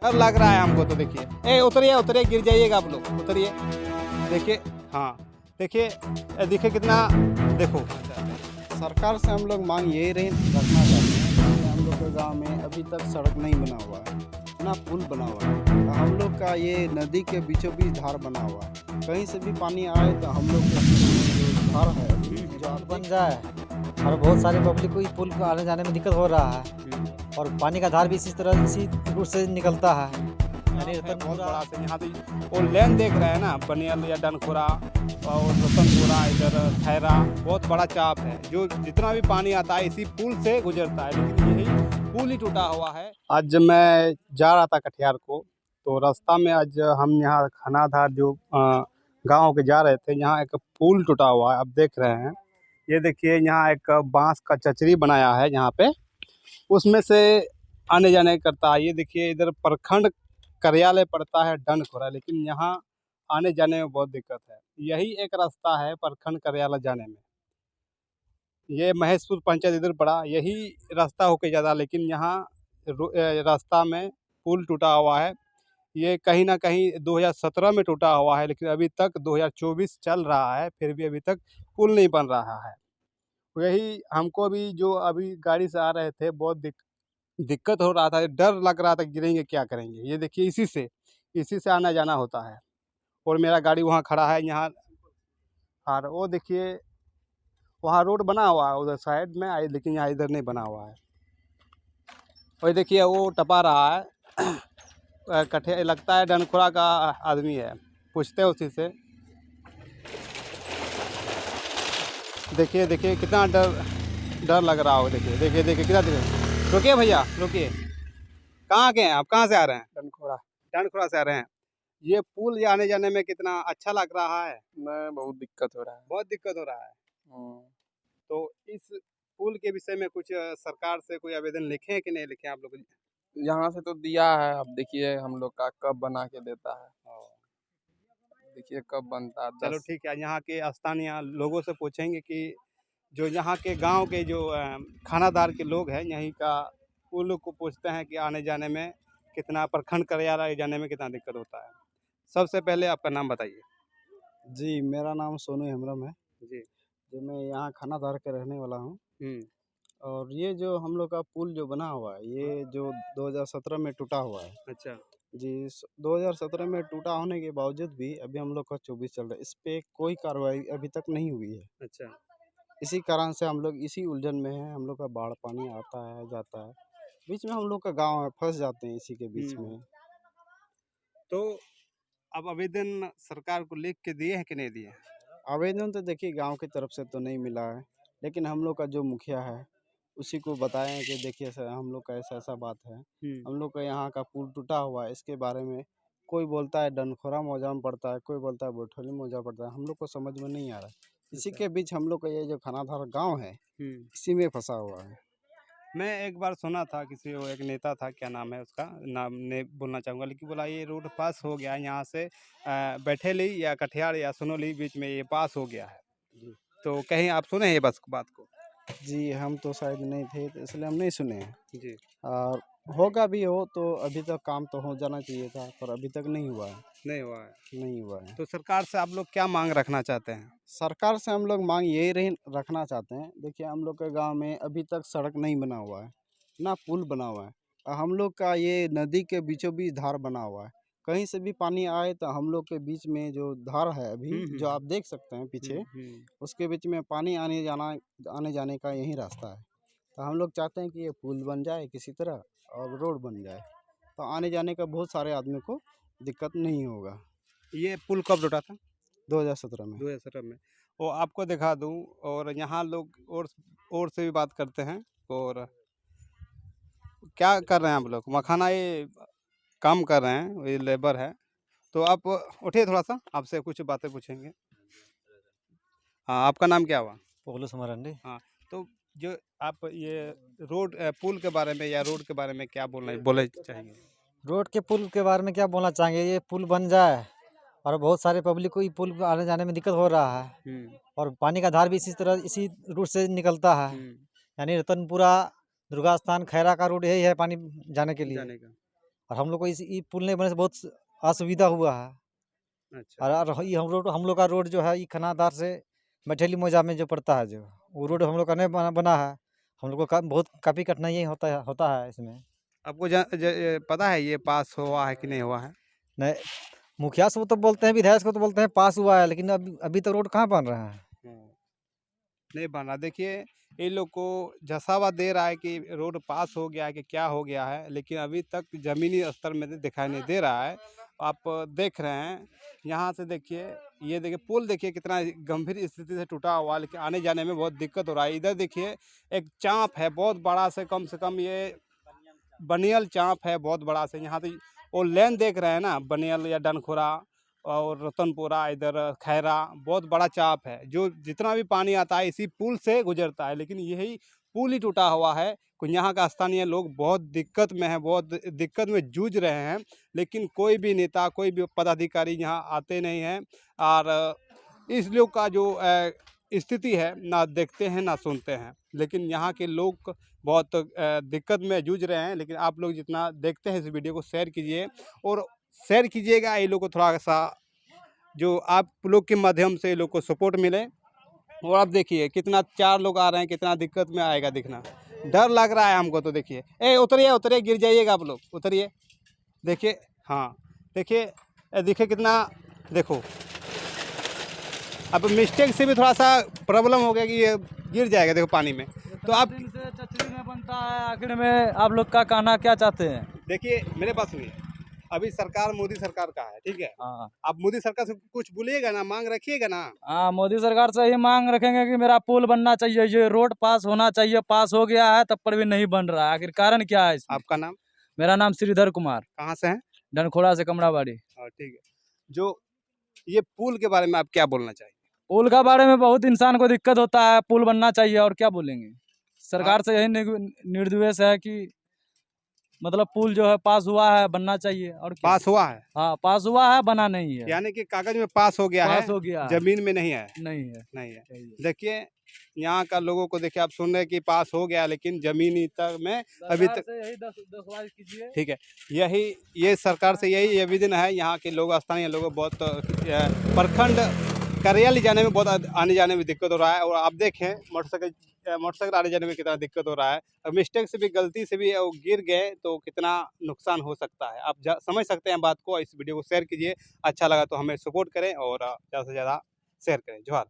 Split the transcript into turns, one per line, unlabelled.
डर लग रहा है हमको तो। देखिए, ए उतरिए उतरिए, गिर जाइएगा आप लोग, उतरिए। देखिए, हाँ देखिए, देखिए कितना, देखो।
सरकार से हम लोग मांग यही रखना चाहते हैं कि हम लोग के गांव में अभी तक सड़क नहीं बना हुआ है, ना पुल बना हुआ है। तो हम लोग का ये नदी के बीचों बीच धार बना हुआ है, कहीं से भी पानी आए तो हम लोग के जो धार है जो आप
बन जाए और बहुत सारे पब्लिक को ये पुल पे आने जाने में दिक्कत हो रहा है और पानी का धार भी इसी रूट से निकलता है। यानी
बहुत बड़ा से यहाँ तो वो लेन देख रहे हैं ना, बनियल या डनखोरा और रतनपुरा, इधर खैरा, बहुत बड़ा चाप है। जो जितना भी पानी आता है इसी पुल से गुजरता है, लेकिन यही पुल ही टूटा हुआ है। आज मैं जा रहा था कटिहार को, तो रास्ता में आज हम यहाँ खनाधार जो गांव के जा रहे थे, यहाँ एक पुल टूटा हुआ है, आप देख रहे हैं। ये देखिए, यहाँ एक बांस का चचरी बनाया है यहाँ पे, उसमें से आने जाने करता है। ये देखिए, इधर प्रखंड कार्यालय पड़ता है डनखोरा, लेकिन यहाँ आने जाने में बहुत दिक्कत है। यही एक रास्ता है प्रखंड कार्यालय जाने में। ये महेशपुर पंचायत इधर पड़ा, यही रास्ता होके जाता, लेकिन यहाँ रास्ता में पुल टूटा हुआ है। ये कहीं ना कहीं 2017 में टूटा हुआ है, लेकिन अभी तक 2024 चल रहा है, फिर भी अभी तक पुल नहीं बन रहा है। यही हमको भी, जो अभी गाड़ी से आ रहे थे, बहुत दिक्कत हो रहा था, डर लग रहा था गिरेंगे क्या करेंगे। ये देखिए, इसी से आना जाना होता है, और मेरा गाड़ी वहाँ खड़ा है यहाँ। और वो देखिए, वहाँ रोड बना हुआ है उधर साइड में, लेकिन यहाँ इधर नहीं बना हुआ है। और देखिए, वो टपा रहा है कठे, लगता है डनखोरा का आदमी है, पूछते हैं उसी से। देखिए देखिए, कितना डर लग रहा हो। देखिए देखिए देखिए कितना रुकिए भैया, रुकिए। कहाँ के हैं आप, कहाँ से आ रहे हैं? डनखोरा से आ रहे हैं। ये पुल आने जाने में कितना अच्छा लग रहा है?
मैं बहुत दिक्कत हो रहा है।
बहुत दिक्कत हो रहा है। तो इस पुल के विषय में कुछ सरकार से कोई आवेदन लिखे हैं कि नहीं लिखे आप लोग?
यहाँ से तो दिया है, अब देखिए हम लोग का कब बना के देता है, देखिए कब बनता है।
चलो ठीक है, यहाँ के स्थानीय लोगों से पूछेंगे कि जो यहाँ के गांव के जो खानादार के लोग हैं यहीं का, वो लोग को पूछते हैं कि आने जाने में कितना, प्रखंड कार्यालय जाने में कितना दिक्कत होता है। सबसे पहले आपका नाम बताइए।
जी, मेरा नाम सोनू हेम्ब्रम है
जी।
जो मैं यहाँ खानाधार के रहने वाला हूँ। और ये जो हम लोग का पुल जो बना हुआ है, ये जो 2017 में टूटा हुआ है।
अच्छा।
जी, 2017 में टूटा होने के बावजूद भी अभी हम लोग का 24 चल रहा है, इस पे कोई कार्रवाई अभी तक नहीं हुई है।
अच्छा।
इसी कारण से हम लोग इसी उलझन में हैं। हम लोग का बाढ़ पानी आता है जाता है, बीच में हम लोग का गांव है, फंस जाते हैं इसी के बीच में।
तो अब आवेदन सरकार को लिख के दिए हैं कि नहीं दिए?
आवेदन तो देखिए गांव की तरफ से तो नहीं मिला है, लेकिन हम लोग का जो मुखिया है उसी को बताएं कि देखिए सर, हम लोग का ऐसा ऐसा बात है, हम लोग का यहाँ का पुल टूटा हुआ है, इसके बारे में कोई बोलता है डनखोरा मौजा में पड़ता है, कोई बोलता है बोठोली मौजा पड़ता है, हम लोग को समझ में नहीं आ रहा है। इसी के बीच हम लोग का ये जो खानाधार गांव है इसी में फंसा हुआ है।
मैं एक बार सुना था, किसी वो एक नेता था, क्या नाम है उसका, नाम नहीं बोलना चाहूँगा, लेकिन बोला ये रोड पास हो गया यहाँ से बैठेली या कटिहार या सुनोली बीच में ये पास हो गया है। तो कहीं आप सुने हैं ये बात को?
जी, हम तो शायद नहीं थे तो इसलिए हम नहीं सुने हैं।
जी।
और होगा भी हो तो अभी तक काम तो हो जाना चाहिए था, पर अभी तक नहीं हुआ है।
नहीं हुआ है।
नहीं हुआ है।
तो सरकार से आप लोग क्या मांग रखना चाहते हैं?
सरकार से हम लोग मांग यही रखना चाहते हैं। देखिए, हम लोग के गांव में अभी तक सड़क नहीं बना हुआ है, ना पुल बना हुआ है। और हम लोग का ये नदी के बीचों बीच धार बना हुआ है, कहीं से भी पानी आए तो हम लोग के बीच में जो धार है अभी जो आप देख सकते हैं पीछे, उसके बीच में पानी आने जाने का यही रास्ता है। तो हम लोग चाहते हैं कि ये पुल बन जाए किसी तरह और रोड बन जाए, तो आने जाने का बहुत सारे आदमी को दिक्कत नहीं होगा।
ये पुल कब टूटा था?
2017 में।
2017 में। वो आपको दिखा दूं, और यहाँ लोग और से भी बात करते हैं। और क्या कर रहे हैं आप लोग? मखाना ये काम कर रहे हैं, ये लेबर है। तो आप उठिए थोड़ा सा, आपसे कुछ बातें पूछेंगे। हाँ, आपका नाम क्या हुआ?
पोगलू समरंडी।
हाँ, तो जो आप ये रोड पुल के बारे में या रोड के बारे में क्या बोले चाहिए?
रोड के पुल के बारे में क्या बोलना चाहेंगे, ये पुल बन जाए और बहुत सारे पब्लिक को ये पुल पे आने जाने में दिक्कत हो रहा है और पानी का धार भी इसी रूट से निकलता है। यानी रतनपुरा, दुर्गा स्थान, खैरा का रूट यही है पानी जाने के लिए। और हम लोग को इस पुल नहीं बनने से बहुत असुविधा हुआ है।
अच्छा।
और ये हम लोग का रोड जो है ये खनादार से मठेली मौजा में जो पड़ता है, जो वो रोड हम लोग का नहीं बना है। हम लोग को बहुत काफ़ी कठिनाई होता है इसमें।
आपको पता है ये पास हुआ है कि नहीं हुआ है?
नहीं, मुखिया से वो तो बोलते हैं, विधायक को तो बोलते हैं पास हुआ है, लेकिन अभी तो रोड कहाँ बन रहा है।
नहीं बन रहा। देखिए, ये लोग को झसावा दे रहा है कि रोड पास हो गया है कि क्या हो गया है, लेकिन अभी तक ज़मीनी स्तर में तो दिखाई नहीं दे रहा है। आप देख रहे हैं, यहाँ से देखिए, ये देखिए पुल देखिए कितना गंभीर स्थिति से टूटा हुआ है, लेकिन आने-जाने में बहुत दिक्कत हो रहा है। इधर देखिए एक चाँप है बहुत बड़ा, से कम ये बनियल चाँप है बहुत बड़ा से। यहाँ से वो लेन देख रहे हैं ना, बनियल या डनखुरा और रतनपुरा, इधर खैरा, बहुत बड़ा चाप है। जो जितना भी पानी आता है इसी पुल से गुजरता है, लेकिन यही पुल ही टूटा हुआ है। यहाँ का स्थानीय लोग बहुत दिक्कत में हैं, बहुत दिक्कत में जूझ रहे हैं, लेकिन कोई भी नेता, कोई भी पदाधिकारी यहाँ आते नहीं हैं। और इस लोग का जो स्थिति है, ना देखते हैं ना सुनते हैं। लेकिन यहाँ के लोग बहुत दिक्कत में जूझ रहे हैं। लेकिन आप लोग जितना देखते हैं इस वीडियो को शेयर कीजिए, और शेयर कीजिएगा, ये लोग को थोड़ा सा जो आप लोग के माध्यम से ये लोग को सपोर्ट मिले। और आप देखिए कितना 4 लोग आ रहे हैं, कितना दिक्कत में आएगा दिखना, डर लग रहा है हमको तो। देखिए, ए उतरिए उतरिए, गिर जाइएगा आप लोग, उतरिए। देखिए, हाँ देखिए, देखिए कितना, देखो अब मिस्टेक से भी थोड़ा सा प्रॉब्लम हो गया कि ये गिर जाएगा, देखो पानी में। तो आप
दिन से चचरी में बनता है, आखिर में आप लोग का कहना क्या चाहते हैं?
देखिए, मेरे पास सुनिए, अभी सरकार मोदी सरकार का है, ठीक है।
हाँ
आप मोदी सरकार से कुछ बोलिएगा ना, मांग रखिएगा ना।
हाँ, मोदी सरकार से ही मांग रखेंगे कि मेरा पुल बनना चाहिए, ये रोड पास होना चाहिए। पास हो गया है तब पर भी नहीं बन रहा है, आखिर कारण क्या है इसमें?
आपका नाम?
मेरा नाम श्रीधर कुमार,
कहाँ से हैं?
डनखोड़ा से कमराबाड़ी।
ठीक है। जो ये पुल के बारे में आप क्या बोलना चाहिए?
पुल का बारे में बहुत इंसान को दिक्कत होता है, पुल बनना चाहिए, और क्या बोलेंगे। सरकार से यही निर्देश है कि मतलब पुल जो है पास हुआ है, बनना चाहिए। और क्या?
पास हुआ है,
हाँ, पास हुआ है, बना नहीं है।
यानी कि कागज में पास हो गया है,
पास हो गया है।
जमीन में नहीं है।
नहीं है।
नहीं है। देखिए, यहाँ का लोगों को देखिए, आप सुन रहे हैं कि पास हो गया, लेकिन जमीनी तक में अभी तक,
यही दखवाज कीजिए।
ठीक है, यही ये सरकार से यही आवेदन है। यहाँ के लोग, स्थानीय लोग बहुत प्रखंड कार्यालय जाने में बहुत आने जाने में दिक्कत हो रहा है। और आप देखें मोटरसाइकिल आने जाने में कितना दिक्कत हो रहा है। और मिस्टेक से भी, गलती से भी वो गिर गए तो कितना नुकसान हो सकता है। आप समझ सकते हैं बात को। इस वीडियो को शेयर कीजिए, अच्छा लगा तो हमें सपोर्ट करें और ज़्यादा से ज़्यादा शेयर करें। जोहार।